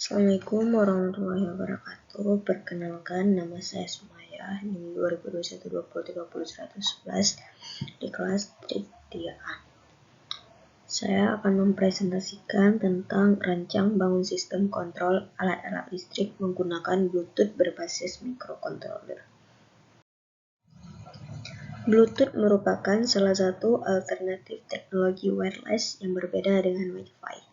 Assalamualaikum warahmatullahi wabarakatuh. Perkenalkan, nama saya Sumaya, NIM 2021-2030-111 di kelas trik 3A. Saya akan mempresentasikan tentang rancang bangun sistem kontrol alat-alat listrik menggunakan Bluetooth berbasis microcontroller. Bluetooth merupakan salah satu alternatif teknologi wireless yang berbeda dengan Wi-Fi.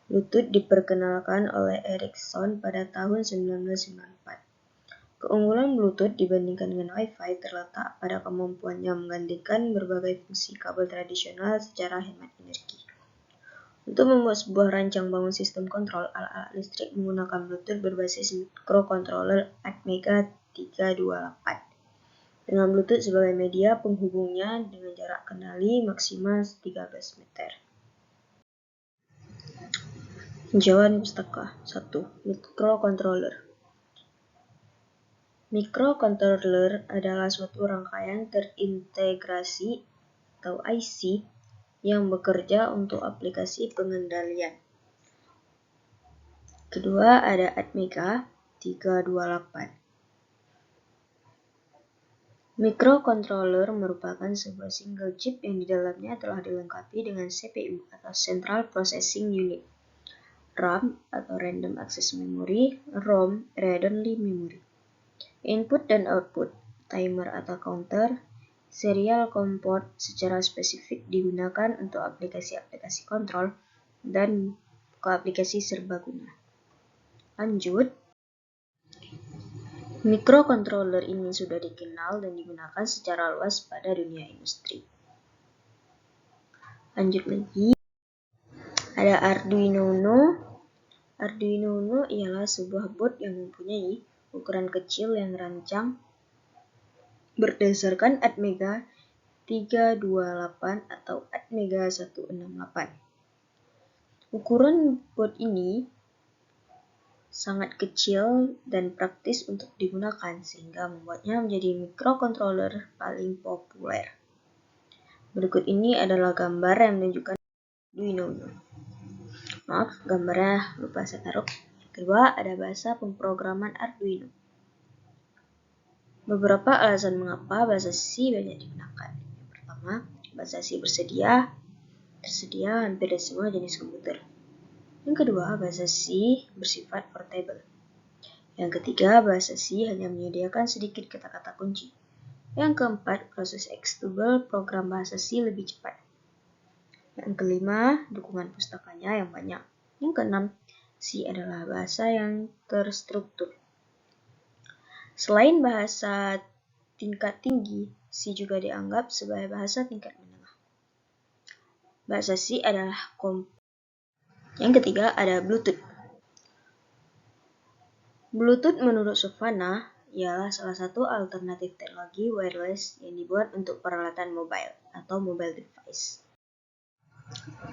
Bluetooth diperkenalkan oleh Ericsson pada tahun 1994. Keunggulan Bluetooth dibandingkan dengan Wi-Fi terletak pada kemampuannya menggantikan berbagai fungsi kabel tradisional secara hemat energi. Untuk membuat sebuah rancang bangun sistem kontrol alat-alat listrik menggunakan Bluetooth berbasis microcontroller Atmega 328. Dengan Bluetooth sebagai media penghubungnya dengan jarak kendali maksimal 13 meter. Jawaban pustaka 1. Microcontroller. Microcontroller adalah suatu rangkaian terintegrasi atau IC yang bekerja untuk aplikasi pengendalian. Kedua, ada Atmega 328. Microcontroller merupakan sebuah single chip yang di dalamnya telah dilengkapi dengan CPU atau Central Processing Unit, RAM atau Random Access Memory, ROM, Read-Only Memory, input dan output, timer atau counter, serial COM port secara spesifik digunakan untuk aplikasi-aplikasi kontrol dan aplikasi serbaguna. Lanjut, microcontroller ini sudah dikenal dan digunakan secara luas pada dunia industri. Lanjut lagi, ada Arduino Uno. Arduino Uno ialah sebuah board yang mempunyai ukuran kecil yang rancang berdasarkan Atmega 328 atau Atmega 168. Ukuran board ini sangat kecil dan praktis untuk digunakan sehingga membuatnya menjadi microcontroller paling populer. Berikut ini adalah gambar yang menunjukkan Arduino Uno. Maaf, gambarnya lupa saya taruh. Kedua, ada bahasa pemrograman Arduino. Beberapa alasan mengapa bahasa C banyak digunakan. Yang pertama, bahasa C tersedia hampir di semua jenis komputer. Yang kedua, bahasa C bersifat portable. Yang ketiga, bahasa C hanya menyediakan sedikit kata-kata kunci. Yang keempat, proses eksekutable program bahasa C lebih cepat. Yang kelima, dukungan pustakanya yang banyak. Yang keenam, C adalah bahasa yang terstruktur. Selain bahasa tingkat tinggi, C juga dianggap sebagai bahasa tingkat menengah. Bahasa C adalah Yang ketiga, ada Bluetooth. Bluetooth menurut Sofana ialah salah satu alternatif teknologi wireless yang dibuat untuk peralatan mobile atau mobile device.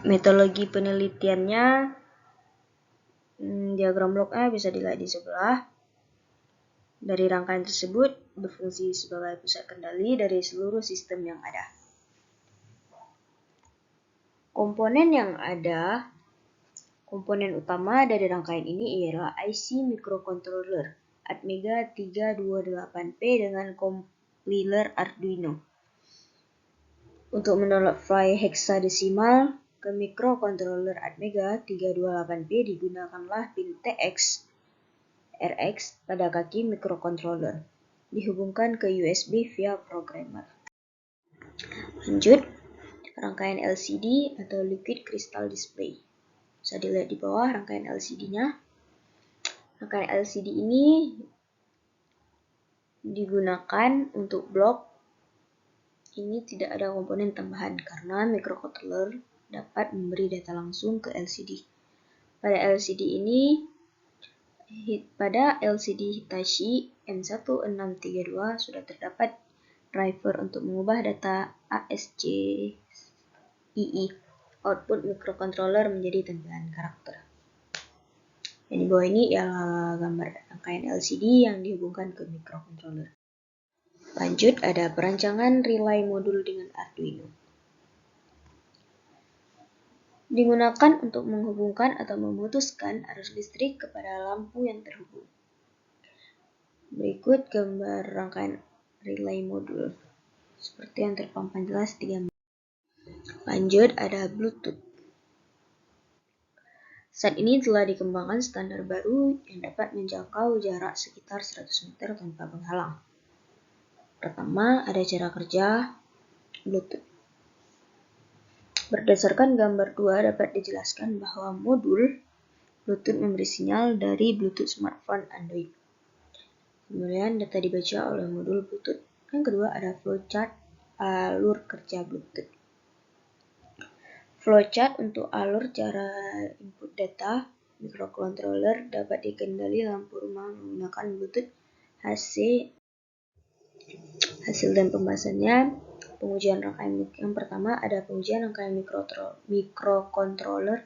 Metodologi penelitiannya, diagram bloknya bisa dilihat di sebelah. Dari rangkaian tersebut berfungsi sebagai pusat kendali dari seluruh sistem yang ada. Komponen utama dari rangkaian ini ialah IC microcontroller Atmega 328P dengan compiler Arduino. Untuk mendownload file heksadesimal ke microcontroller Atmega 328P digunakanlah pin TX RX pada kaki microcontroller, dihubungkan ke USB via programmer. Lanjut, rangkaian LCD atau Liquid Crystal Display. Bisa dilihat di bawah rangkaian LCD-nya. Rangkaian LCD ini digunakan untuk blok. Ini tidak ada komponen tambahan karena microcontroller dapat memberi data langsung ke LCD. Pada LCD Hitachi M1632 sudah terdapat driver untuk mengubah data ASCII output microcontroller menjadi tampilan karakter. Dan di bawah ini ialah gambar rangkaian LCD yang dihubungkan ke microcontroller. Lanjut, ada perancangan relay modul dengan Arduino. Digunakan untuk menghubungkan atau memutuskan arus listrik kepada lampu yang terhubung. Berikut gambar rangkaian relay modul, seperti yang terpampang jelas di gambar. Lanjut, ada Bluetooth. Saat ini telah dikembangkan standar baru yang dapat menjangkau jarak sekitar 100 meter tanpa penghalang. Pertama, ada cara kerja Bluetooth. Berdasarkan gambar 2 dapat dijelaskan bahwa modul Bluetooth memberi sinyal dari Bluetooth smartphone Android. Kemudian data dibaca oleh modul Bluetooth. Yang kedua ada flowchart alur kerja Bluetooth. Flowchart untuk alur cara input data microcontroller dapat dikendali lampu rumah menggunakan Bluetooth hasil dan pembahasannya. Pengujian rangkaian yang pertama ada pengujian rangkaian microcontroller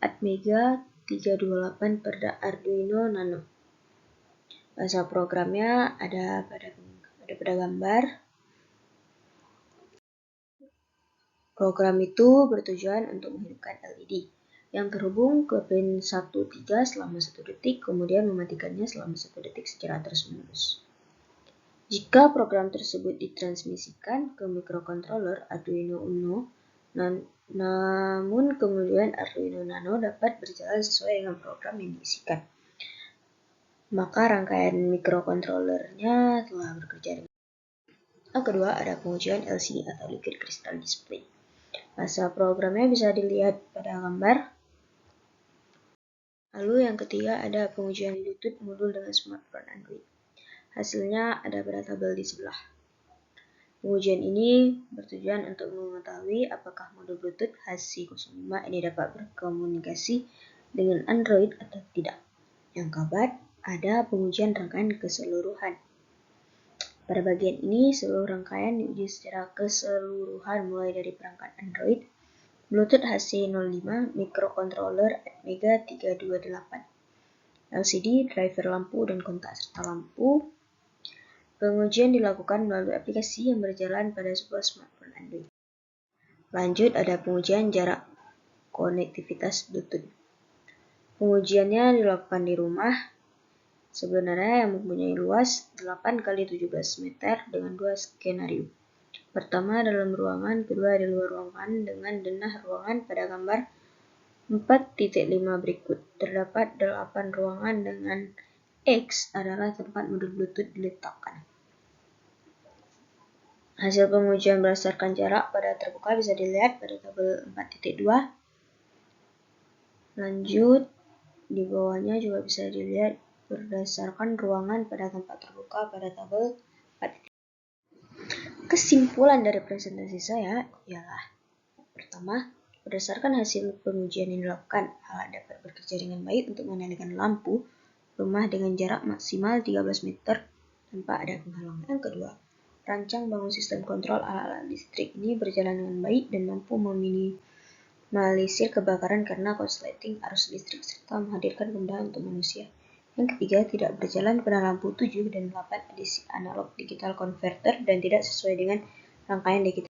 Atmega 328 pada Arduino Nano. Bahasa programnya ada pada gambar. Program itu bertujuan untuk menghidupkan LED yang terhubung ke pin 1-3 selama 1 detik, kemudian mematikannya selama 1 detik secara terus-menerus. Jika program tersebut ditransmisikan ke microcontroller Arduino Uno, namun kemudian Arduino Nano dapat berjalan sesuai dengan program yang diisikan, maka rangkaian microcontrollernya telah bekerja dengan. Yang kedua ada pengujian LCD atau Liquid Crystal Display. Bahasa programnya bisa dilihat pada gambar. Lalu yang ketiga ada pengujian Bluetooth modul dengan smartphone Android. Hasilnya ada pada tabel di sebelah. Pengujian ini bertujuan untuk mengetahui apakah modul Bluetooth HC05 ini dapat berkomunikasi dengan Android atau tidak. Yang keempat, ada pengujian rangkaian keseluruhan. Pada bagian ini, seluruh rangkaian diuji secara keseluruhan mulai dari perangkat Android, Bluetooth HC05, microcontroller Atmega 328, LCD, driver lampu, dan kontak serta lampu. Pengujian dilakukan melalui aplikasi yang berjalan pada sebuah smartphone Android. Lanjut, ada pengujian jarak konektivitas Bluetooth. Pengujiannya dilakukan di rumah, sebenarnya yang mempunyai luas 8x17 meter dengan 2 skenario. Pertama dalam ruangan, kedua di luar ruangan dengan denah ruangan pada gambar 4.5 berikut. Terdapat 8 ruangan dengan X adalah tempat modul Bluetooth diletakkan. Hasil pengujian berdasarkan jarak pada terbuka bisa dilihat pada tabel 4.2. Lanjut, di bawahnya juga bisa dilihat berdasarkan ruangan pada tempat terbuka pada tabel 4. Kesimpulan dari presentasi saya ialah pertama, berdasarkan hasil pengujian yang dilakukan, alat dapat bekerja dengan baik untuk mengendalikan lampu rumah dengan jarak maksimal 13 meter tanpa ada penghalang. Yang kedua, rancang bangun sistem kontrol alat-alat listrik ini berjalan dengan baik dan mampu meminimalisir kebakaran karena korsleting arus listrik serta menghadirkan kemudahan untuk manusia. Yang ketiga, tidak berjalan pada lampu 7 dan 8 edisi analog digital converter dan tidak sesuai dengan rangkaian digital